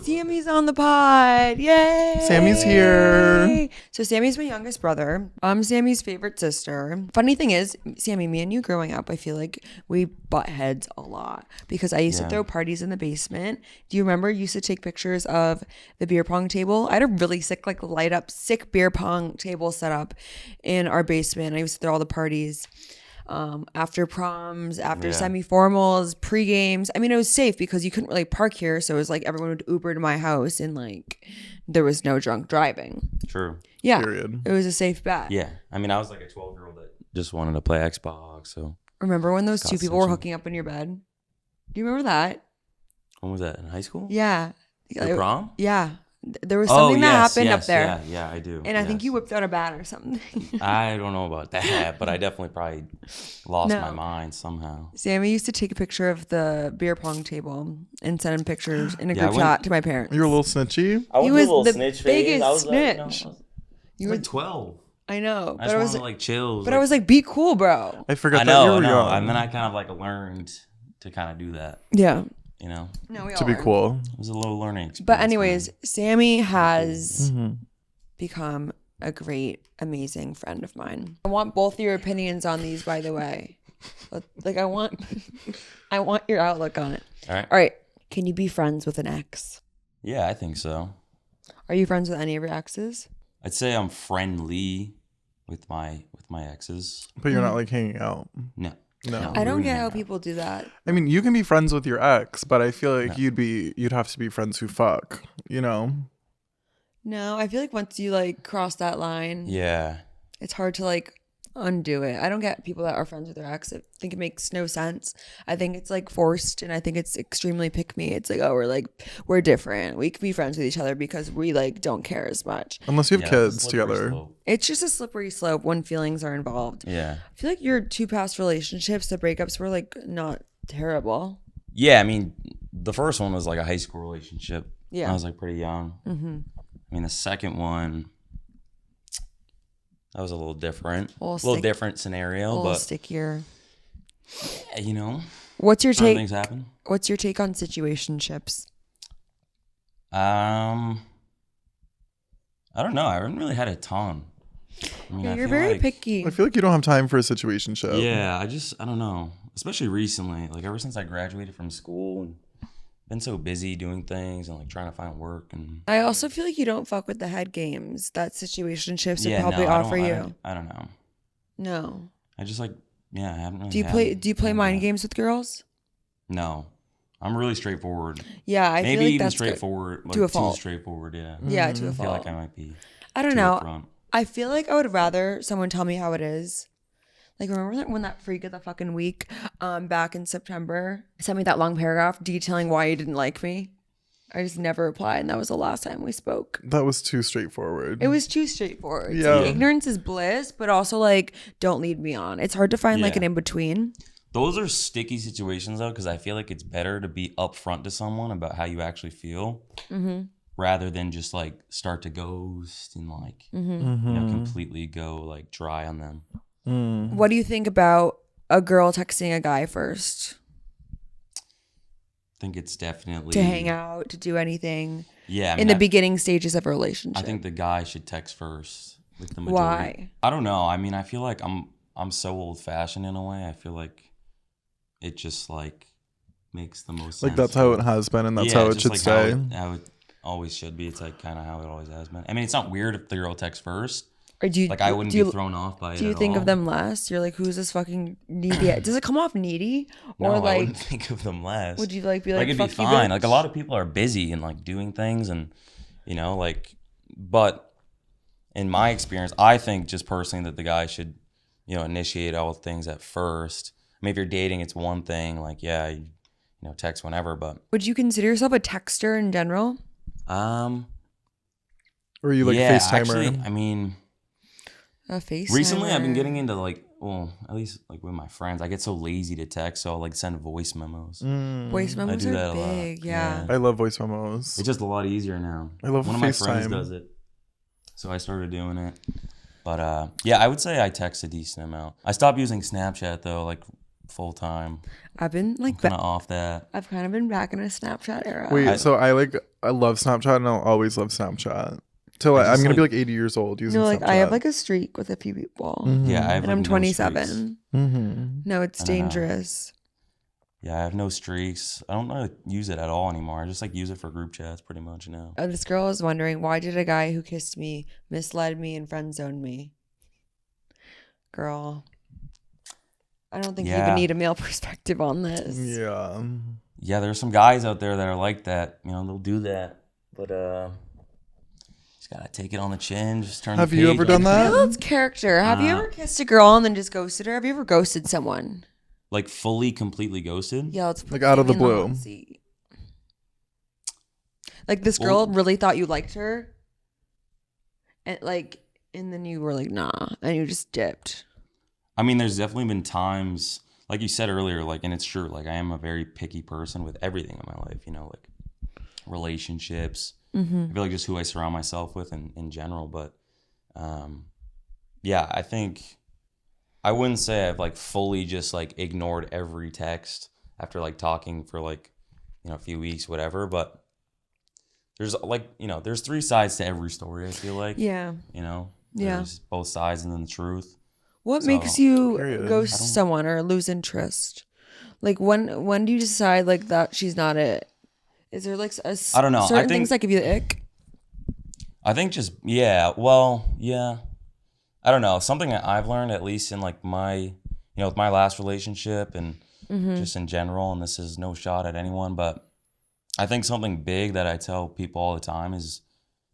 Sammy's on the pod. Yay! Sammy's here. So Sammy's my youngest brother. I'm Sammy's favorite sister. Funny thing is, Sammy, me and you growing up, I feel like we butt heads a lot because I used to throw parties in the basement. Do you remember you used to take pictures of the beer pong table? I had a really sick, like light up, sick beer pong table set up in our basement. I used to throw all the parties. After proms, after semi-formals, pre-games. I mean, it was safe because you couldn't really park here. So it was like everyone would Uber to my house and like there was no drunk driving. True. Yeah. Period. It was a safe bet. Yeah. I mean, I was like a 12-year-old that just wanted to play Xbox. So Remember when those two people were hooking up in your bed? Do you remember that? when was that? In high school? Yeah. The prom? Yeah. There was something that happened up there. Yeah, I do. And I think you whipped out a bat or something. I don't know about that, but I definitely probably lost my mind somehow. Sammy used to take a picture of the beer pong table and send him pictures in a group chat to my parents. You're a little snitchy. I was He was a little the snitch biggest phase. I was snitch. Like, You I were was like 12. I know. I just wanted to like chill. But I was like, be cool, bro. I forgot I that you know, were young. and then I kind of like learned to kind of do that. Yeah. You know, No, we all to be learned. cool. it was a little learning experience. But anyways, Sammy has Mm-hmm. become a great, amazing friend of mine. I want both your opinions on these, by the way. Like I want your outlook on it. All right. All right. Can you be friends with an ex? Yeah, I think so. Are you friends with any of your exes? I'd say I'm friendly with my exes. But you're not like hanging out. No. No. I don't we get hang how out. people do that. I mean, you can be friends with your ex, but I feel like you'd have to be friends who fuck, you know? No, I feel like once you like cross that line, Yeah. it's hard to like undo it. I don't get people that are friends with their ex. I think it makes no sense. I think it's like forced and I think it's extremely pick me. It's like, oh, we're different. We can be friends with each other because we like don't care as much. Unless you have Yeah, it's a kids slippery together. slope. It's just a slippery slope when feelings are involved. Yeah. I feel like your two past relationships, the breakups were like not terrible. Yeah, I mean, the first one was like a high school relationship. Yeah. I was like pretty young. Mm-hmm. I mean, the second one, that was a little different. A little different scenario, A little but stickier. you know, What's your take? things happen. What's your take on situationships? I don't know. I haven't really had a ton. I mean, Yeah, I you're feel very like- picky. I feel like you don't have time for a situationship. Yeah, I don't know. Especially recently, like ever since I graduated from school and been so busy doing things and like trying to find work and I also feel like you don't fuck with the head games that situationships would yeah, probably no, I offer don't- you. I don't know. No. I just like I haven't really. Do you play mind games with girls? No, I'm really straightforward. Yeah, I Maybe feel like even that's good. straightforward, like To a too fault. straightforward. Yeah. Yeah, to a I feel fault. like I might be. I don't too know. upfront. I feel like I would rather someone tell me how it is. Like, remember when that freak of the fucking week back in September sent me that long paragraph detailing why he didn't like me? I just never replied, and that was the last time we spoke. That was too straightforward. It was too straightforward. Yeah. Like, ignorance is bliss, but also, like, don't lead me on. It's hard to find, like, Yeah. an in-between. Those are sticky situations though, because I feel like it's better to be upfront to someone about how you actually feel, rather than just like start to ghost and like completely go like dry on them. What do you think about a girl texting a guy first? I think it's definitely To hang out, to do anything Yeah, I in mean, the beginning stages of a relationship? I think the guy should text first. Like the majority. Why? I don't know. I mean, I feel like I'm so old fashioned in a way. I feel like it just like makes the most like sense. that's how it has been and that's how it just should like stay. How it always should be. It's like kind of how it always has been. I mean, it's not weird if the girl texts first. Or do you, Like I wouldn't do you, be thrown off by it. Do you at think all. of them less? You're like, who's this fucking needy? Does it come off needy? No, Or I like, wouldn't think of them less. would you like be like, Like it'd be fuck you, fine. bitch? Like a lot of people are busy and like doing things and like, but in my experience, I think just personally that the guy should, initiate all things at first. I mean, if you're dating, it's one thing. Like, yeah, you text whenever, but Would you consider yourself a texter in general? Or you like yeah, FaceTimer? actually, I mean, A face. recently I've been getting into like, well, at least like with my friends, I get so lazy to text, so I'll like send voice memos. voice memos do that are a lot. big. Yeah. I love voice memos. It's just a lot easier now. I love One of my friends FaceTime. does it, so I started doing it. But yeah, I would say I text a decent amount. I stopped using Snapchat though, like full time. I've been like Kind of off that. I've kind of been back in a Snapchat era. Wait, so I love Snapchat and I'll always love Snapchat. Till I'm gonna be like 80 years old using like Snapchat. I have like a streak with a few people. Yeah, I have, and I'm 27. No, it's I don't know. dangerous. Yeah, I have no streaks. I don't really use it at all anymore. I just like use it for group chats pretty much now. This girl was wondering, why did a guy who kissed me misled me and friend zoned me? Girl, I don't think you even need a male perspective on this. Yeah. Yeah, there's some guys out there that are like that. You know, they'll do that, but just gotta take it on the chin. Just turn. Have the you page ever done that? Well, it's character. Have you ever kissed a girl and then just ghosted her? Have you ever ghosted someone? Like fully, completely ghosted? Yeah, it's like out of the blue. Like this girl really thought you liked her, and then you were like, nah, and you just dipped. I mean, there's definitely been times, like you said earlier, like, and it's true. Like, I am a very picky person with everything in my life. You know, like relationships. I feel like just who I surround myself with in general. But yeah, I think I wouldn't say I've like fully just like ignored every text after like talking for like, you know, a few weeks, whatever. But there's like, you know, there's three sides to every story, I feel like. Yeah. You know, yeah. There's both sides and then the truth. What makes you ghost someone or lose interest? Like when do you decide like that she's not it? Is there like I don't know. certain things that give you the ick? I think just, yeah. Well, yeah. I don't know. Something that I've learned, at least in like my, you know, with my last relationship and just in general, and this is no shot at anyone, but I think something big that I tell people all the time is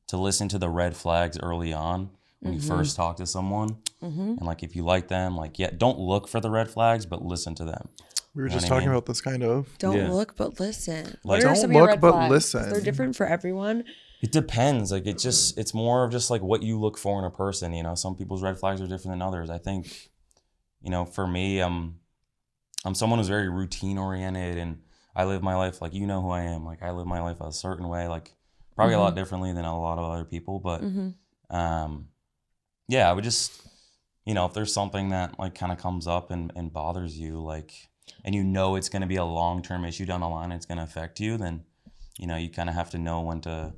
to listen to the red flags early on when you first talk to someone. And like if you like them, like, yeah, don't look for the red flags, but listen to them. We were just talking about this kind of. Don't look, but listen. Like, don't look, but listen. They're different for everyone. It depends. Like it's more of just like what you look for in a person. You know, some people's red flags are different than others. I think, you know, for me, I'm someone who's very routine oriented, and I live my life like, you know who I am. Like I live my life a certain way, like probably a lot differently than a lot of other people. But yeah, I would just, you know, if there's something that like kind of comes up and bothers you, like, and you know it's going to be a long-term issue down the line, it's going to affect you, then, you know, you kind of have to know when to,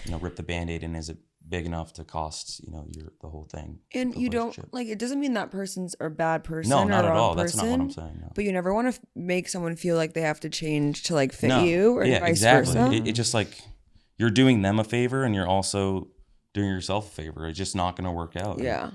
you know, rip the Band-Aid, and is it big enough to cost, you know, the whole thing. And you don't, like, it doesn't mean that person's a bad person. No, not or at all. person, that's not what I'm saying. No. But you never want to make someone feel like they have to change to like fit you or vice exactly. versa. It just like you're doing them a favor and you're also doing yourself a favor. It's just not going to work out. Yeah.